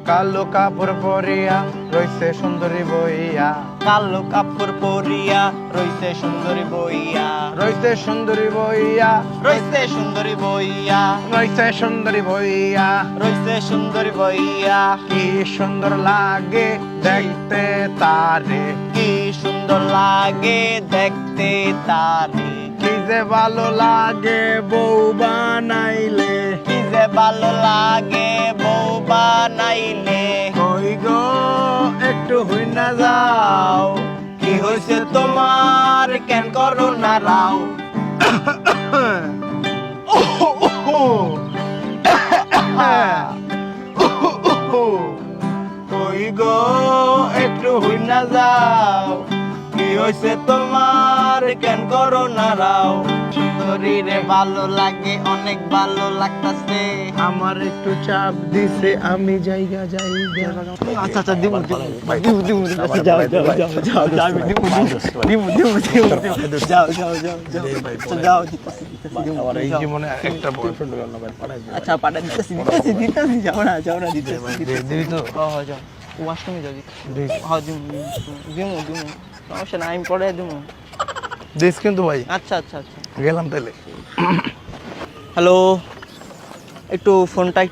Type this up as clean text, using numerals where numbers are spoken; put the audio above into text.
কালো কাপড় পরিয়া রইছে সুন্দরী বইয়া, কালো কাপড় পরিয়া রইছে সুন্দরী বইয়া, রইছে সুন্দরী বইয়া, রইছে সুন্দরী বইয়া, রইছে সুন্দরী বইয়া। রইছে সুন্দরী বইয়া। কি সুন্দর লাগে দেখতে তারে, কি সুন্দর লাগে দেখতে তারে, কি যে ভালো লাগে বউ বানাইলে। কি যে ভালো লাগে বউ বানাইলে। কই গো একটু হই না যাও, কি হয়েছে তোমার কেন করো না রাও। কই গো একটু হই না যাও, কি হয়েছে তোমার কেন করো না রাও। শরীরে ভালো লাগে অনেক ভালো লাগতাছে। আমার একটু চাপ দিছে আমি জায়গা জায়গা। আচ্ছা আচ্ছা দিব দিব দিব দিব যাও যাও যাও যাও যাও আমি দিব দিব দিব দিব যাও যাও যাও যাও যাও আমার এই জীবনে একটা বয়ফ্রেন্ড হলো না ভাই, পাঠাই দে। আচ্ছা পাঠা দিতেছি দিতেছি দিতেছি যাও না দিতেছি দিবি তো? হ্যাঁ যাও ওয়াশরুমে যাও হ্যাঁ দিব দিব দিব সমস্যা নাই আমি পরে দিব। দিস কিন্তু ভাই। আচ্ছা আচ্ছা আচ্ছা গেলাম তাহলে। হ্যালো একটু ফোনটা